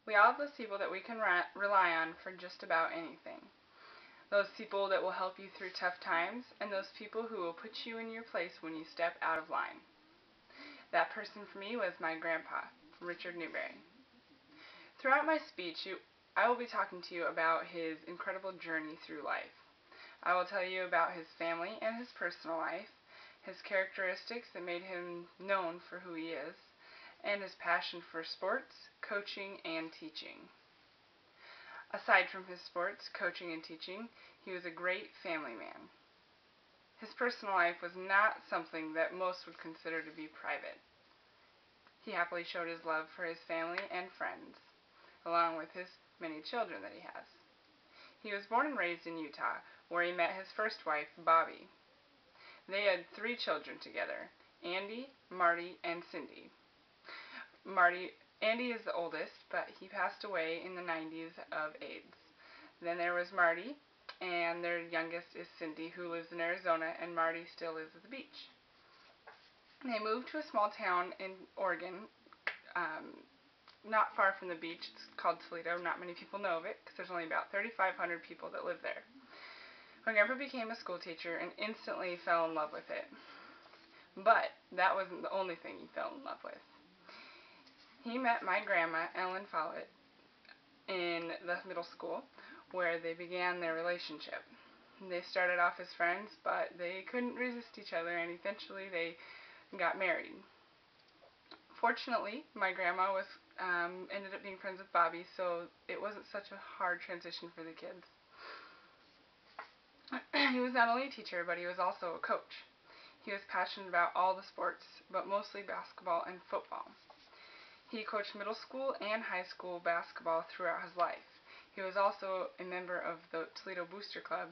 We all have those people that we can rely on for just about anything. Those people that will help you through tough times, and those people who will put you in your place when you step out of line. That person for me was my grandpa, Richard Newberry. Throughout my speech, I will be talking to you about his incredible journey through life. I will tell you about his family and his personal life, his characteristics that made him known for who he is, and his passion for sports, coaching, and teaching. Aside from his sports, coaching, and teaching, he was a great family man. His personal life was not something that most would consider to be private. He happily showed his love for his family and friends, along with his many children that he has. He was born and raised in Utah, where he met his first wife, Bobby. They had 3 children together, Andy, Marty, and Cindy. Andy is the oldest, but he passed away in the 90s of AIDS. Then there was Marty, and their youngest is Cindy, who lives in Arizona, and Marty still lives at the beach. They moved to a small town in Oregon, not far from the beach. It's called Toledo. Not many people know of it because there's only about 3,500 people that live there. My grandpa became a school teacher and instantly fell in love with it. But that wasn't the only thing he fell in love with. He met my grandma, Ellen Follett, in the middle school, where they began their relationship. They started off as friends, but they couldn't resist each other, and eventually they got married. Fortunately, my grandma ended up being friends with Bobby, so it wasn't such a hard transition for the kids. He was not only a teacher, but he was also a coach. He was passionate about all the sports, but mostly basketball and football. He coached middle school and high school basketball throughout his life. He was also a member of the Toledo Booster Club,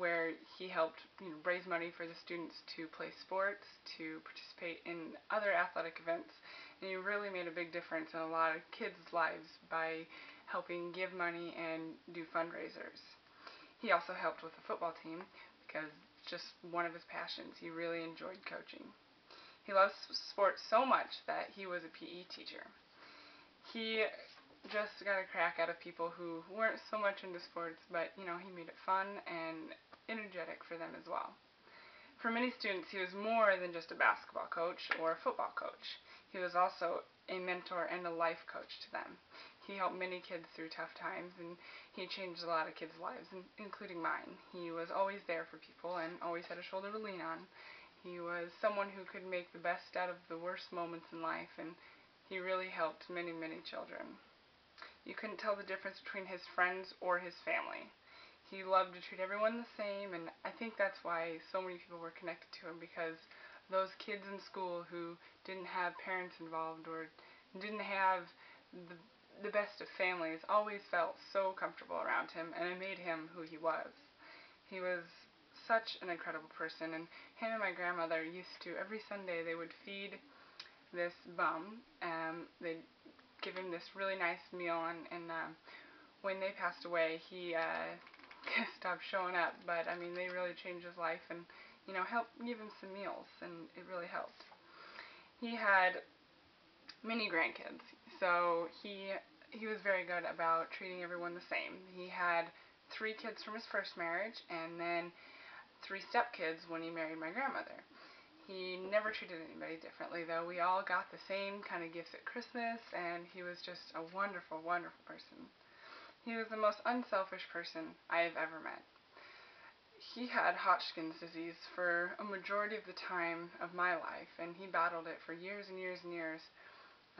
where he helped raise money for the students to play sports, to participate in other athletic events, and he really made a big difference in a lot of kids' lives by helping give money and do fundraisers. He also helped with the football team because it's just one of his passions. He really enjoyed coaching. He loves sports so much that he was a PE teacher. He just got a crack out of people who weren't so much into sports, but he made it fun and energetic for them as well. For many students, he was more than just a basketball coach or a football coach. He was also a mentor and a life coach to them. He helped many kids through tough times, and he changed a lot of kids' lives, including mine. He was always there for people and always had a shoulder to lean on. He was someone who could make the best out of the worst moments in life, and he really helped many, many children. You couldn't tell the difference between his friends or his family. He loved to treat everyone the same, and I think that's why so many people were connected to him, because those kids in school who didn't have parents involved or didn't have the best of families always felt so comfortable around him, and it made him who he was. He was such an incredible person, and him and my grandmother used to, every Sunday, they would feed this bum. They'd give him this really nice meal, and when they passed away, he stopped showing up, but I mean, they really changed his life and helped give him some meals, and it really helped. He had many grandkids, so he was very good about treating everyone the same. He had 3 kids from his first marriage, and then 3 stepkids when he married my grandmother. He never treated anybody differently, though. We all got the same kind of gifts at Christmas, and he was just a wonderful, wonderful person. He was the most unselfish person I have ever met. He had Hodgkin's disease for a majority of the time of my life, and he battled it for years and years and years,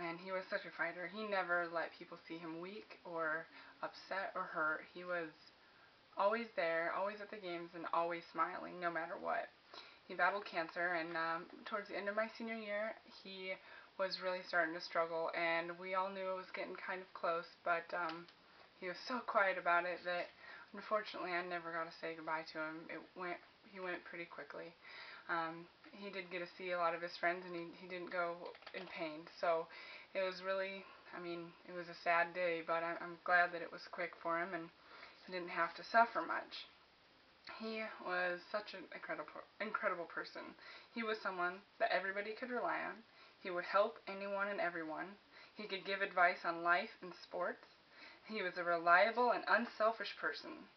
and he was such a fighter. He never let people see him weak or upset or hurt. He was always there, always at the games, and always smiling, no matter what. He battled cancer, and towards the end of my senior year, he was really starting to struggle, and we all knew it was getting kind of close, but he was so quiet about it that unfortunately I never got to say goodbye to him. He went pretty quickly. He did get to see a lot of his friends, and he didn't go in pain, so it was really, it was a sad day, but I'm glad that it was quick for him, and he didn't have to suffer much. He was such an incredible person. He was someone that everybody could rely on. He would help anyone and everyone. He could give advice on life and sports. He was a reliable and unselfish person.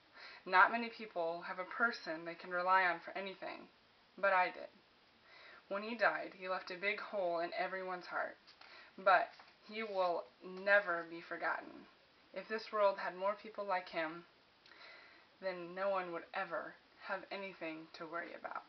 Not many people have a person they can rely on for anything, but I did. When he died, he left a big hole in everyone's heart, but he will never be forgotten. If this world had more people like him, then no one would ever have anything to worry about.